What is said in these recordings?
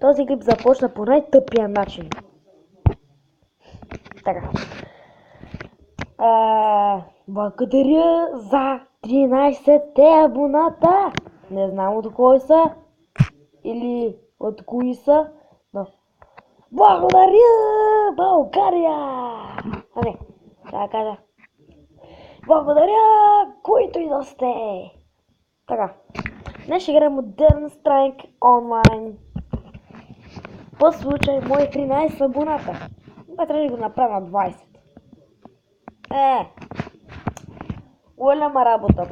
Този клип започна по най-тъпия начин. Така. Благодаря за 13 абоната. Не знам от кой са или от кои са, но благодаря, България! А не, трябва да кажа. Благодаря, които и да сте! Така, днес ще играем Modern Strike онлайн. По случай мои 13 абоната. Това трябва да го направя на 20. Голяма работа.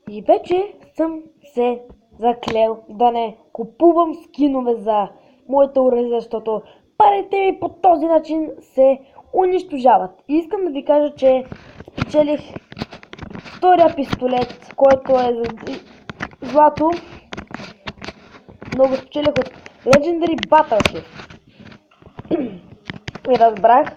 И вече съм се заклел да не купувам скинове за моите оръжия, защото парите ми по този начин се унищожават. И искам да ви кажа, че спечелих втория пистолет, който е за злато, но го спечелих от Legendary Battleship. И разбрах,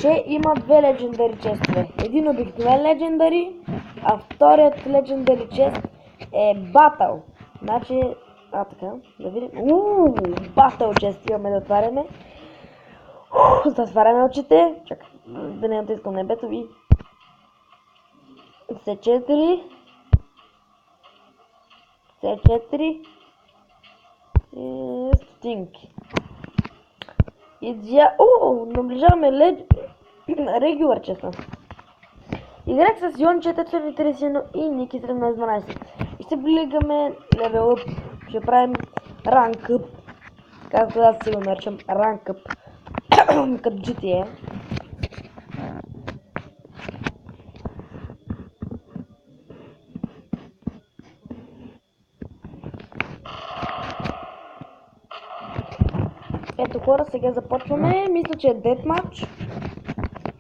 че има две Legendary честове. Един обикновен Legendary, а вторият Legendary чест е Battle. Значи, така, да видим. Battle чест имаме да отваряме. Затваряме очите. Чакай, да не натискам небето ви. C4. Стотинки. Наближаваме регулар честа. Играх с Йон 431 и Ники 1712. И ще влигаме левел up. Ще правим ранк up. Както аз си го наричам, ранк up. Като GTA. Ето хора, сега започваме. Мисля, че е Deathmatch.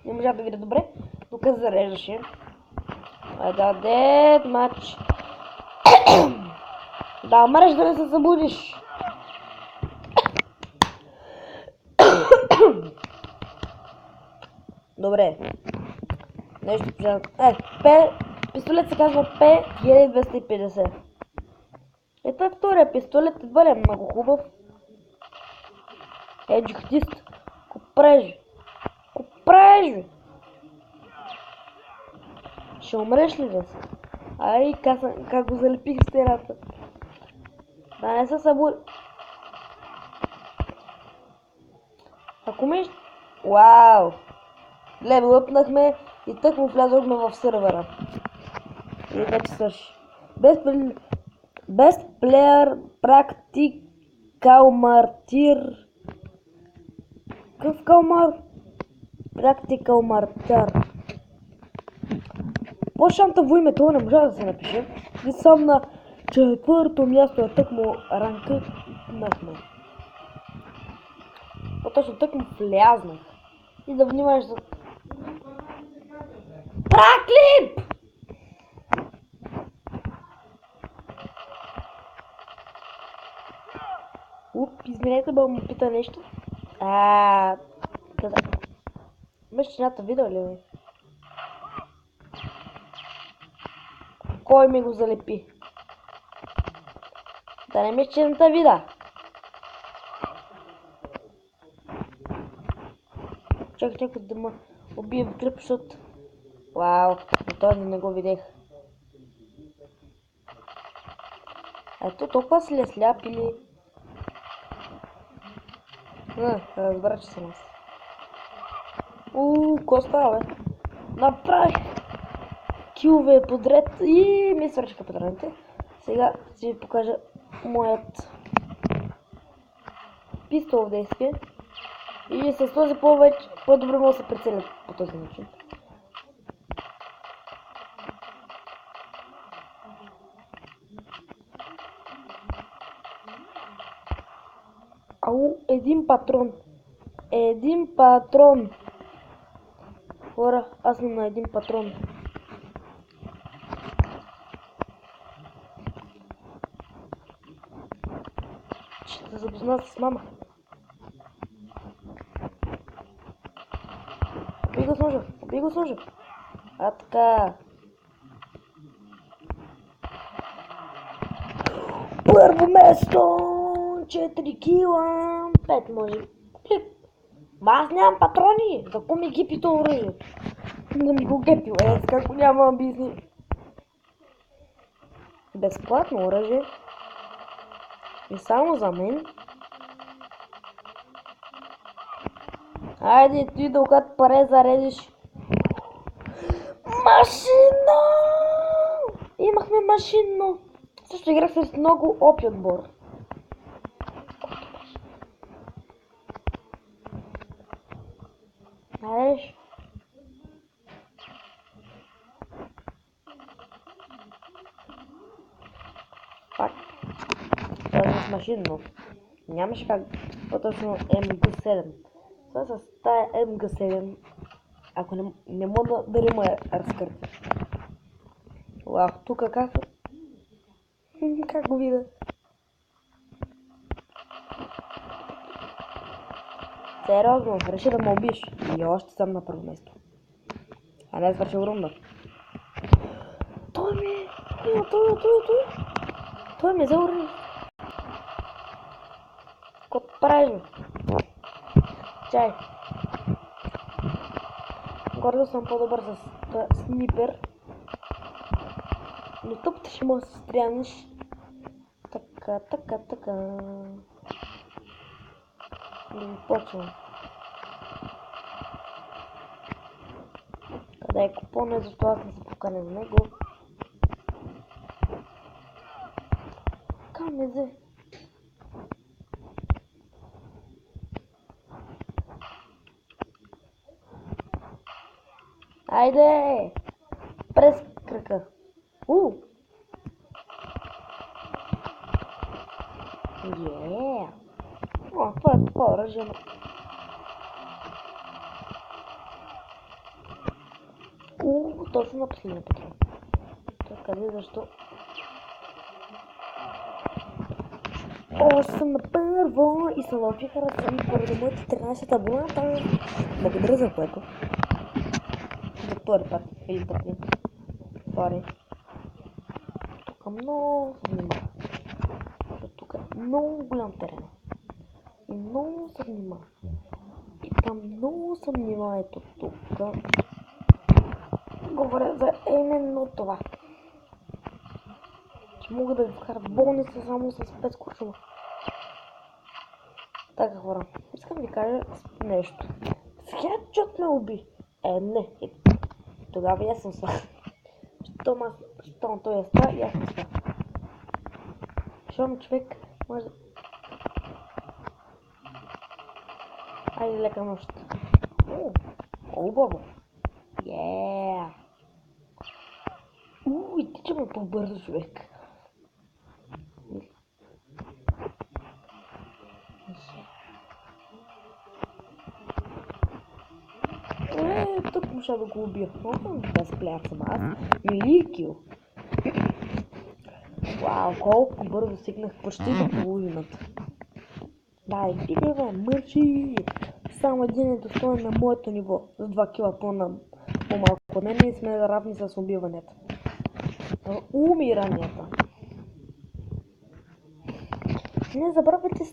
Не можа да видя добре. Тук зареждаше. Да, Deathmatch. Да, мреш да не се събудиш. Добре. Нещо пистолет се казва P1250. Това е втория пистолет, едва ли е много хубав. Джихадист. Копреж. Ще умреш ли днес? Ай, как го залепих с стената. Да не се събуди. Ако миш... Вау! Левелъпнахме и тък му влязохме в сървъра. И вече свърши. Best player practical martyr. Какъв калмар? Practical martyr. По-шантаво име, това не може да се напише. И съм на 4-то място, тък му ранка нахме. По-точно тък му влязнах. И да внимаваш за... Праклип! Изменете, бъл му пита нещо. Къде? Мъщината видео ли ми? Кой ми го залепи? Да не мъщината вида. Чакай някой да ме убие в гръб, защото... Вау, но този не го видех. Ето толкова си ли сляп или... Разбира, че съм аз. Ко става, бе? Направих килове подред и ми свършиха патроните. Сега ще ви покажа моят пистол в действие. И с този по-добре мога да се прицелят по този начин. Един патрон. Хора, аз съм на един патрон. Ще се запозна с мама. Убий го с ножа. А така. Първо место! 4 кила! 5 може. Аз нямам патрони! За ко ми гипи то оръжие? Да ми го гепи, как го няма обясни. Безплатно оръжие. И само за мен. Айде ти да когато паре заредиш. Машина! Имахме машинно. Също играх с много опи отбор. Знаеш? Пак. Това с машинно. Нямаше как по-точно МГ7. Това с тая МГ7. Ако не мога да рима разкърти. Вау, тук как? Как го видя? Сериозно, реши да ме убиеш. И още съм на първо место. А не свършил рунда. Той ми... Той ми заори. Какво правиш? Чай. Гордо съм по-добър с снипер. Но тук ще може да се стрянеш. Така. Да почвам. Къде е купона, защо аз не се поканя за него? Камезе. Айде! През крака. О, това е такова оръжие. Точно на последния патрон. Той къде, защо? Съм на първо и се лъпиха ръцами поради моите 13 абоната. Благодаря за което. За втори път. Или трети. Втори. Тук много се внимава. Тук е много голям терен. И много се внимава. И там много се внимава. Ето тук. Говоря за именно това. Че мога да ви вкарат в болница само с 5 куршума. Така хора, искам да ви кажа нещо. Хедшот ме уби. Не. Тогава и аз съм сва. Щом той е сва и аз съм сва. Щом човек може да... Айде лека нощ. Хубаво. И тичаме по-бързо, човек. Тук муша да го убия. Без плеер съм аз. Великил. Вау, колко бързо стигнах почти до половината. Дай, иди бе, мърши! Само един е достоен на моето ниво. С 2 кила по-малко. Не, ние сме равни с убиванията. Умиранията. Не забравяйте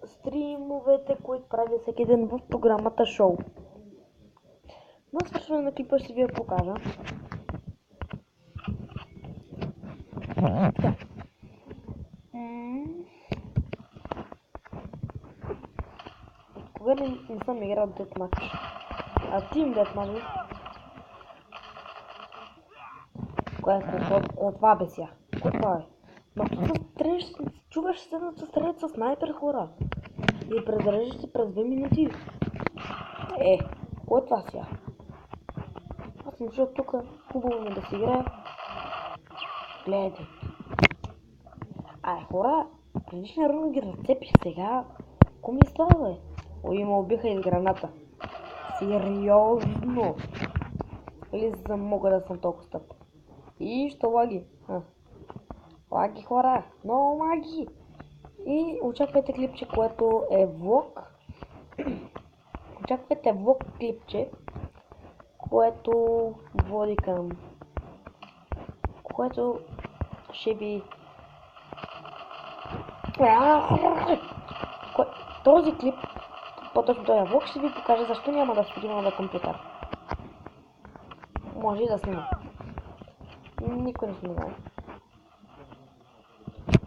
стримовете, които правя всеки ден в програмата шоу. На свършване на клипа ще ви я покажа. Така. Кога не съм играл Deathmatch? А Team Deathmatch? Кое е това бе сега? Това е? Ма тук чуваш се да се стрелят с снайпер, хора. И презареждаш се през 2 минути. Кой е това сега? Аз съм чул тук, хубаво ми да си играя. Гледайте. Хора, предишния рун ги разцепих сега. Ко ми става, бе? Ой, ме убиха из граната. Сериозно. Или за мога да съм толкова стъп. И що лаги? Лаги, хора. Много лаги. И очаквайте клипче, което е влог. Очаквайте влог клипче, което води към... което ще ви... Този клип, по-точно този влог, ще ви покаже защо няма да стримам на компютър. Може и да снима. Никой не знае.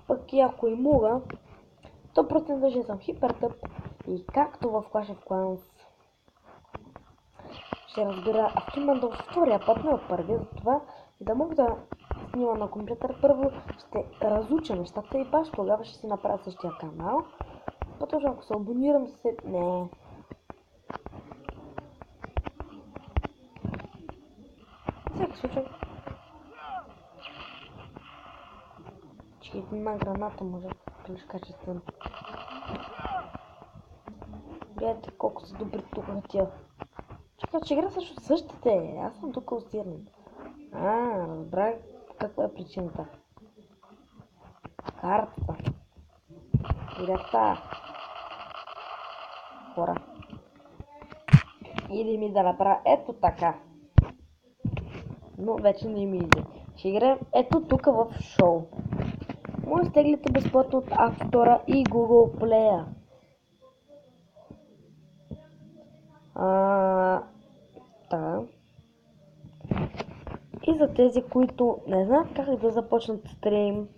Пък и ако и мога, 100% ще съм хипертъп и както в Clash of Clans ще разбира, ако имам до втория път, не от първия, за това и да мога да снимам на компютър, първо ще разуча нещата и баш тогава ще си направя същия канал. По-точно ако се абонирам се... Не. Всеки случай. Че една граната може да бъде качествено. Гледайте колко са добри тук на тия. Чакай, че игра също същите. Аз съм тук усилен. Разбрах каква е причината. Картата. Играта. Хора. Или ми да направя ето така. Но вече не ми иде. Ще играем ето тук в шоу. Може да стеглите безплатно от App Store и Google Play. Да. И за тези, които не знаят как да започнат стрим,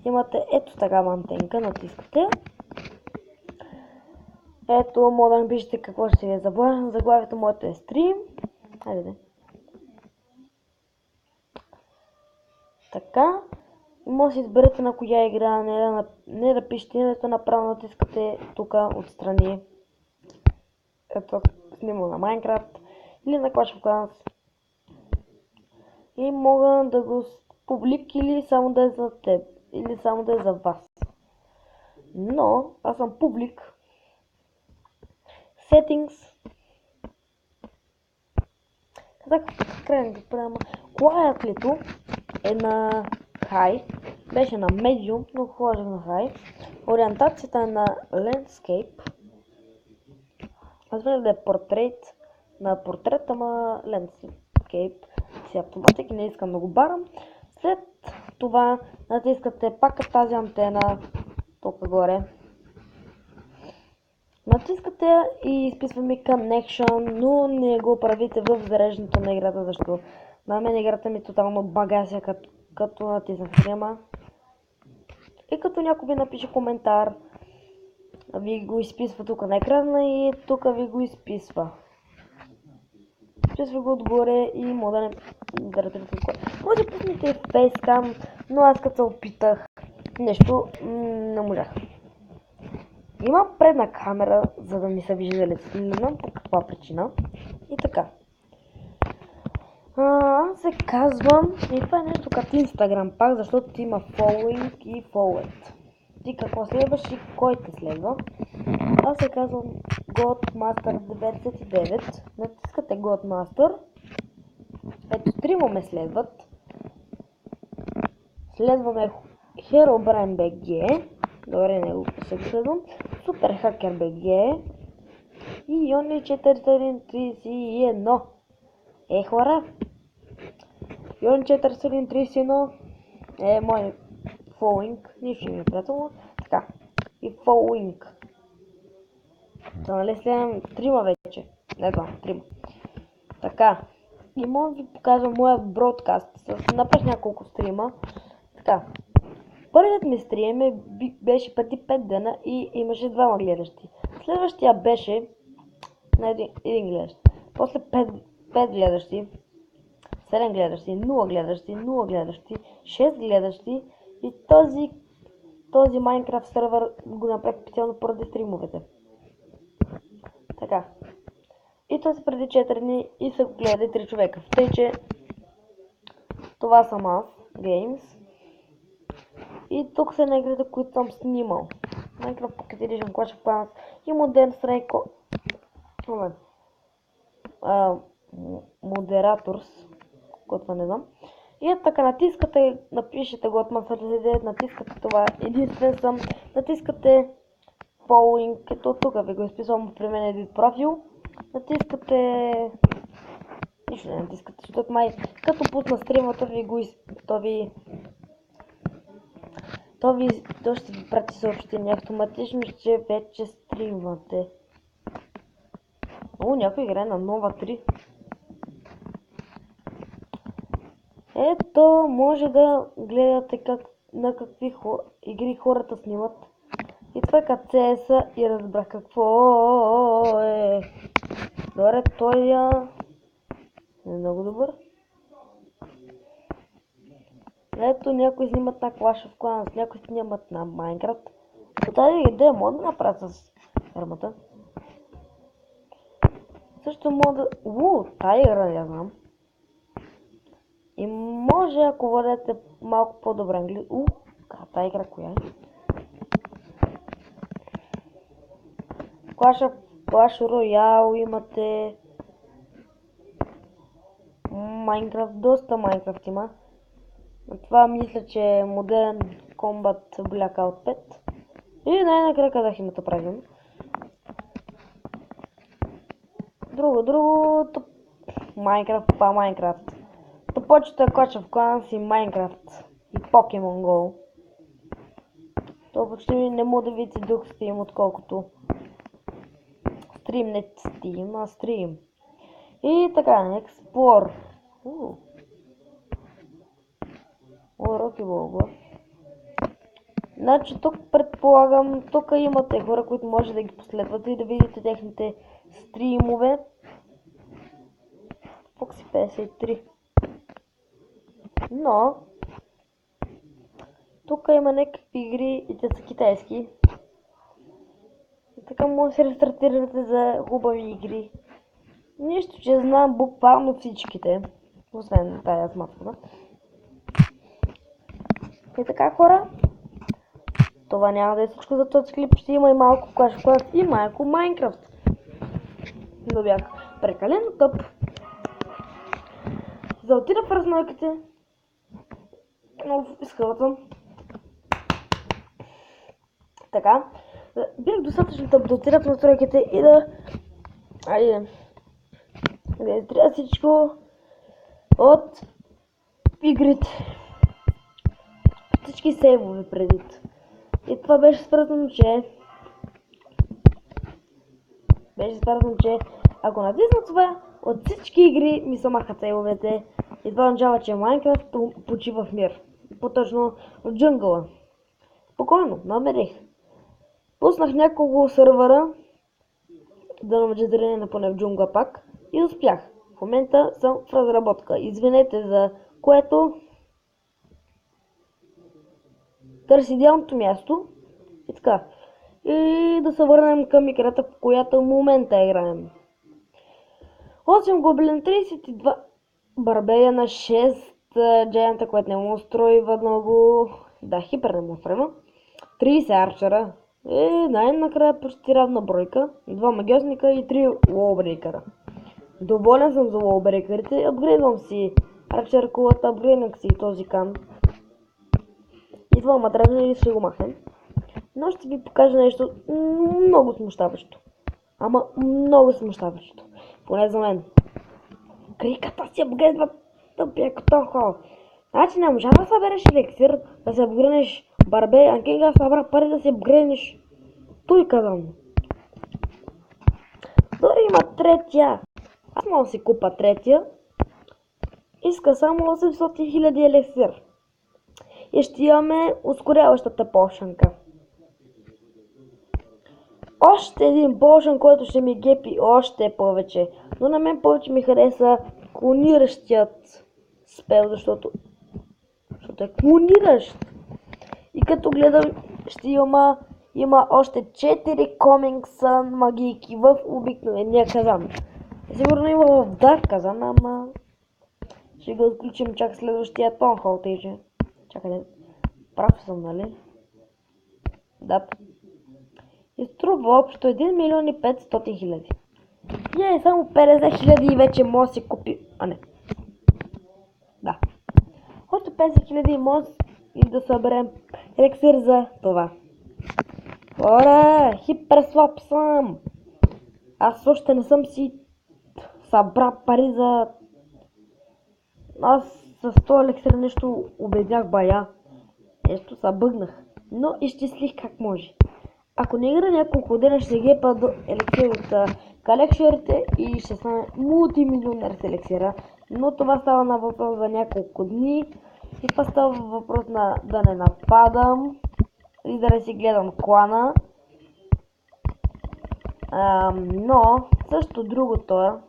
имате ето такава антенка, натискате. Ето, може да напишете какво ще ви е заглавието, моето е стрим. Хайде. Така. И може да изберете на коя игра, не да пишете името, направо натискате тук отстрани. Ето, снимам на Minecraft или на Clash of Clans. И мога да го публик или само да е за теб, или само да е за вас. Но, аз съм публик. Settings. Казах крайно прямо. Quietly е на High. Беше на Medium, но хложих на High. Ориентацията е на Landscape. Аз виждам да е портрет. На портрет, ама Landscape. Си автоматик, не искам да го барам. След това натискате пак тази антена. Тук горе. Натискате и изписваме Connection, но не го правите в зареждането на играта, защото на мен играта ми тотално багася като натиснах стрема. И като някой ви напише коментар, ви го изписва тук на екрана и тук ви го изписва. Изписва го отгоре и мога да не ратирате отгоре. Може да пуснете фейскам, но аз като се опитах нещо, не можах. Имам предна камера, за да ми се вижда лицето, не знам по каква причина. И така. Аз се казвам, и това е нещо като Instagram пак, защото има following и forward. Ти какво следваш и кой те следва. Аз се казвам Godmaster99. Натискате Godmaster. Ето трима ме следват. Следваме HeroBrainBG. Добре, него се го следвам. SuperHackerBG. И Yoni431. Хора! Yoni431 е мой following. Нищо ми е приятелно. Така. И following. Та нали следвам трима вече. Не знам, трима. Така. И мога да ви покажа моят бродкаст. Направих няколко стрима. Така. Първият ми стрим беше преди 5 дена и имаше двама гледащи. Следващия беше на един гледащ. После 5 гледащи, 7 гледащи, 0 гледащи, 0 гледащи, 6 гледащи и този Minecraft сервер го направих специално поради стримовете. Така. И този преди 4 дни и са го гледали 3 човека. Тъй, че това съм аз, Games. И тук са на игрите, които съм снимал. Minecraft Pocket Edition, Clash of Clans и Modern Strike. Moderators, който не знам. И е така, натискате, напишете Godmaster99, натискате това, единствен съм, натискате Following, ето тук ви го изписвам при мен един профил, натискате Нищо не натискате, защото май като пусна стрима, то ще ви прати съобщение автоматично, че вече стримвате. О, някой играе на нова 3. Ето, може да гледате на какви игри хората снимат. И това като CS и разбрах какво е. Добре, той е много добър. Ето, някои снимат на Clash of Clans, някои снимат на Minecraft. Тази идея мога да направя с фермата. Също мога да... тази игра не я знам. И може, ако владете малко по-добре английски... тази игра коя е? Clash Royale имате... Minecraft, доста Minecraft има. Това мисля, че е модерен Combat Blackout 5. И най-накрая казах името правилно. Друго... Minecraft. То почта Clash of Clans и Minecraft и Pokemon Go. То почти не мога да видите друг Steam, отколкото Streamnet Steam, Stream. И така, Explore. Роки Бога. Значи тук предполагам, тук имате хора, които може да ги последвате и да видите техните стримове. Foxy 53. Но тук има някакви игри и те са китайски. И така може да се рестартирате за хубави игри. Нищо, че знам буквално всичките. Освен тая смартфона. И така, хора. Това няма да е всичко за този клип. Ще има и малко Clash of Clans и малко Minecraft. Но бях прекалено тъп. За отида в разнойките. Но изхълвам. Така. Бях достатъчно тъп да отида в настройките и да изтрия всичко от игрите. Всички сейвове преди. И това беше свързано, че ако натисна това, от всички игри ми се махат сейвовете. И това означава, че Minecraft почива в мир. По-точно в джунгъла. Спокойно, намерих. Пуснах няколко сървъра, да науча зрение поне в джунгла пак. И успях. В момента съм в разработка. Извинете за което. Търси идеалното място. И така. И да се върнем към играта, в която в момента играем. 8 гоблин, 32 барбея на 6 джаянта, което не му устройва много. Да, хипер не му устройва. 30 арчера. Най-накрая почти равна бройка. 2 магиосника и 3 лоубрейкъра. Доволен съм за лоубрейкърите. Апгрейдвам си арчер кулата, апгрейдвам си този кан. И това матрана и ще го махнем. Но ще ви покажа нещо много смущаващо. Ама много смущаващо. Поне за мен. Криката си апгрейдва тъпия като хол. Значи не можа да събереш елексир, да се апгрейднеш барбе, анкинга събра пари да се апгрейднеш. Той казвам. Дори има третия. Аз мога да си купа третия. Иска само 800 000 елексир. И ще имаме ускоряващата пошенка. Още един пошен, който ще ми гепи още повече. Но на мен повече ми хареса клониращият спел, защото е клониращ. И като гледам, ще има още 4 Coming Sun магийки в обикновения казан. Сигурно има в Dark казан, ама ще го отключим чак следващия тонхол, тъйче. Чакай, прав съм, нали? Да. И струва общо 1 500 000. Само 50 000 и вече може да си купи... не. Да. Още 50 000 може и да съберем елексир за това. Хора, хиперслаб съм. Аз още не съм си събрал пари за Аз с този елексир нещо обеднях бая. Нещо се бъгнах. Но изчислих как може. Ако не игра няколко дена, ще се гепа до елексир от калекшерите и ще стане мултимилионер с елексира. Но това става на въпрос за няколко дни. И това става въпрос на да не нападам и да не си гледам клана. Но също другото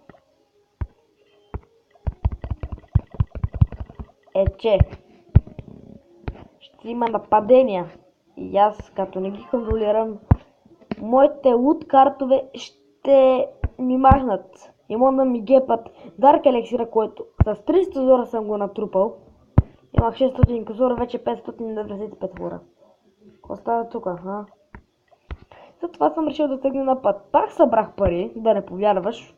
е, че ще има нападения и аз като не ги контролирам, моите лут картове ще ми махнат и могат да ми гепат Дарк елексира, който с 300 зора съм го натрупал. Имах 600 козора, вече 595 хора. Какво става тук, а? Затова съм решил да тръгна на път. Пак събрах пари, да не повярваш.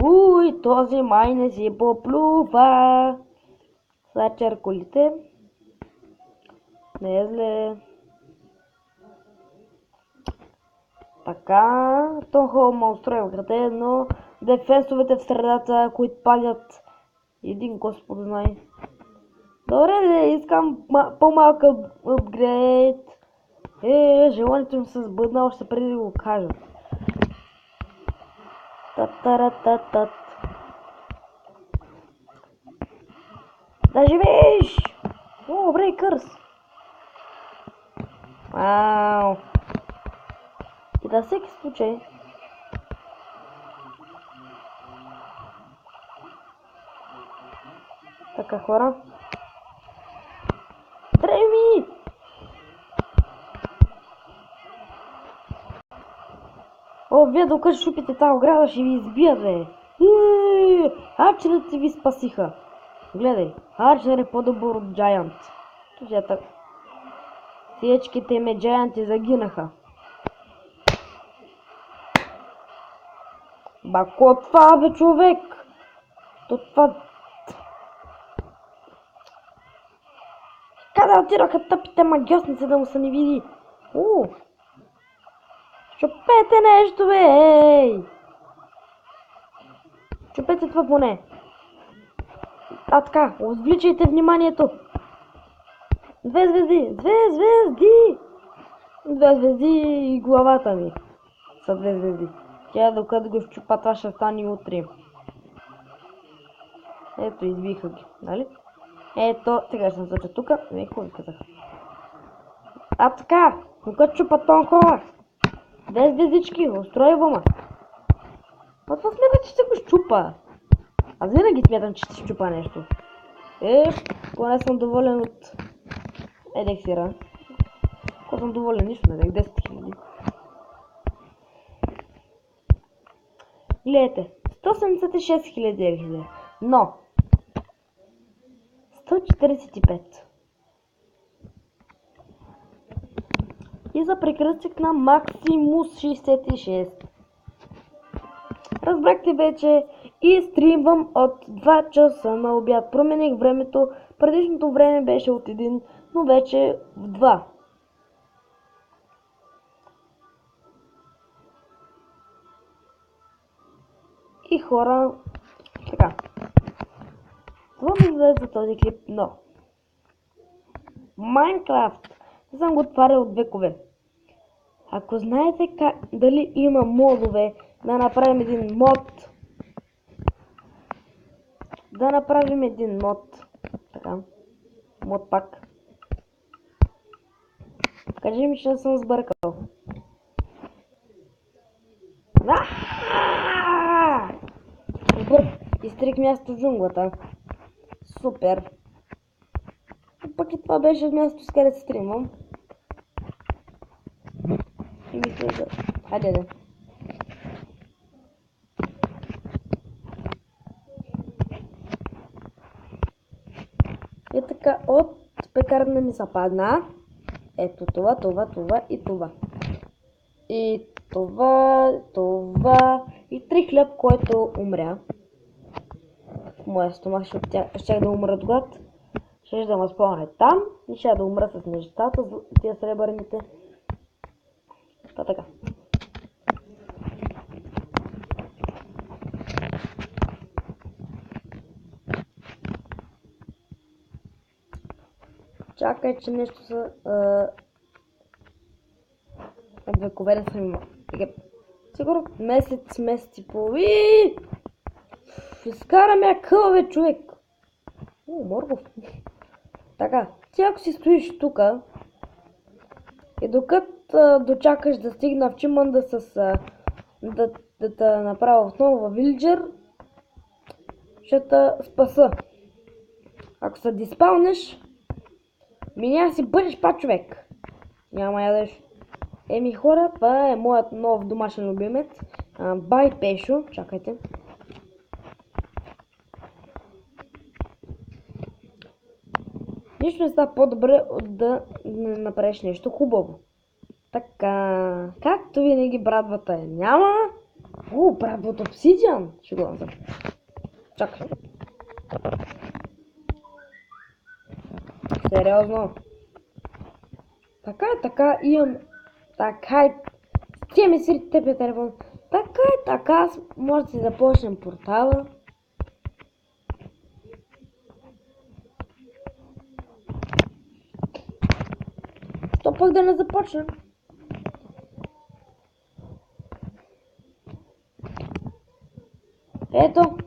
Уй, този май не си поплува. Сега черколите. Не е зле. Така, то хубаво ме устроил града, но дефенсовете в средата, които палят, един Господ знае. Добре, искам по-малък апгрейд. Желанието ми се сбъдна още преди да го кажа. Татарататат. Да живееш! О, брейкърс! Вау! И на всеки случай. Така, хора. Дреми! О, вие докато шупите тази ограда, ще ви избият, бе. Арчерите ви спасиха. Гледай, Арчер е по-добър от Giant. Всичките ме Giant загинаха. Бако това, бе, човек! Това... Къде отидаха тъпите магиосници да му се не види? Чупете нещо, бе, ей! Чупете това поне. Така, отвличайте вниманието. 2 звезди, 2 звезди! 2 звезди и главата ми са 2 звезди. Тя докато го щупа, това ще стане утре. Ето, избиха ги, нали? Ето, сега ще се тук. Не, какво ви казах? Така, докато чупа тон хора. 2 звездички, устройва ма. А това смята, че ще го щупа. Аз винаги смятам, че ще щупа нещо. Поне съм доволен от елексира. Ако съм доволен, нищо не дай, 10 000. Гледайте, 176 000 елексира, но 145. И за прекръстик на Максимус 66. Разбрахте вече и стримвам от 2 часа на обяд. Промених времето. Предишното време беше от 1, но вече в 2. И хора, така. Това ми излезе за този клип, но Майнкрафт съм го отварял от векове. Ако знаете дали има модове, да направим един мод. Да направим един мод. Така. Мод пак. Кажи ми, че не съм сбъркал. Изтрих място в джунглата. Супер. Пък и това беше място, с където стримвам. И мисля да... Хайде да. И така, от пекарна ми се падна. Ето това, това, това и това. И това, това и 3 хляб, който умря. В моя стомах щях да умра от глад. Ще да ме спомня там и ще да умра с нещата, тия сребърните. Така. Чакай, че нещо са... От векове не съм имал. Сигурно месец и половина. Изкараме акъла, бе, човек. Моргов. Така, ти ако си стоиш тука и докато дочакаш да стигна в Чиманда да те направя отново във Вилджер, ще те спаса. Ако се диспаунеш, няма си бъдеш па човек. Няма ядеш. Еми хора, това е моят нов домашен любимец. Бай Пешо, чакайте. Нищо не става по-добре от да направиш нещо хубаво. Така, както винаги брадвата е няма. Брадвата обсидиан. Шегувам се. Чакай. Сериозно. Така, имам... Така е... Тия ми свирите тепия телефон. Така, може да си започнем портала. То пък да не започнем. Ето.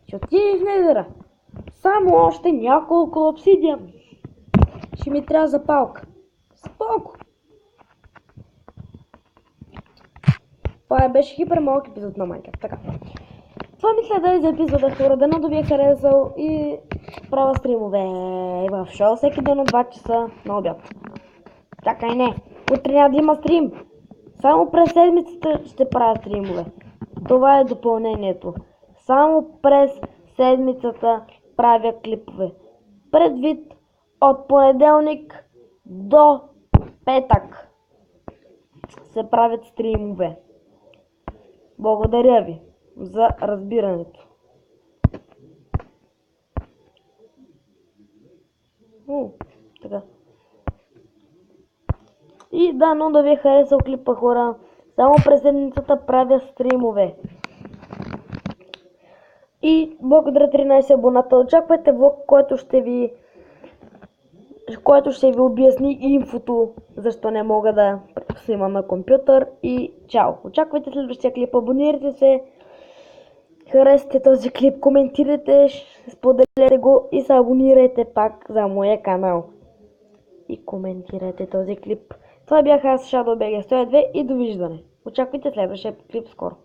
Ще отидеш в Незера. Само още няколко обсидиан. Ще ми трябва запалка. Споко. Това беше хипер малък епизод на Майнкрафт. Така. Това мисля да е за епизода, хора. Дано да ви е харесал и правя стримове в шоу всеки ден от 2 часа на обяд. Чакай, не. Утре няма да има стрим. Само през седмицата ще правя стримове. Това е допълнението. Само през седмицата правя клипове. Предвид от понеделник до петък се правят стримове. Благодаря ви за разбирането. Така. И да, но да ви е харесал клипа, хора. Само през седмицата правя стримове. И благодаря 13 абоната. Очаквайте влог, който ще ви обясни инфото, защо не мога да снимам на компютър. И чао! Очаквайте следващия клип, абонирайте се, харесайте този клип, коментирайте, споделете го и се абонирайте пак за моя канал. И коментирайте този клип. Това бях аз, ShadowBG102 и довиждане. Очаквайте следващия клип скоро.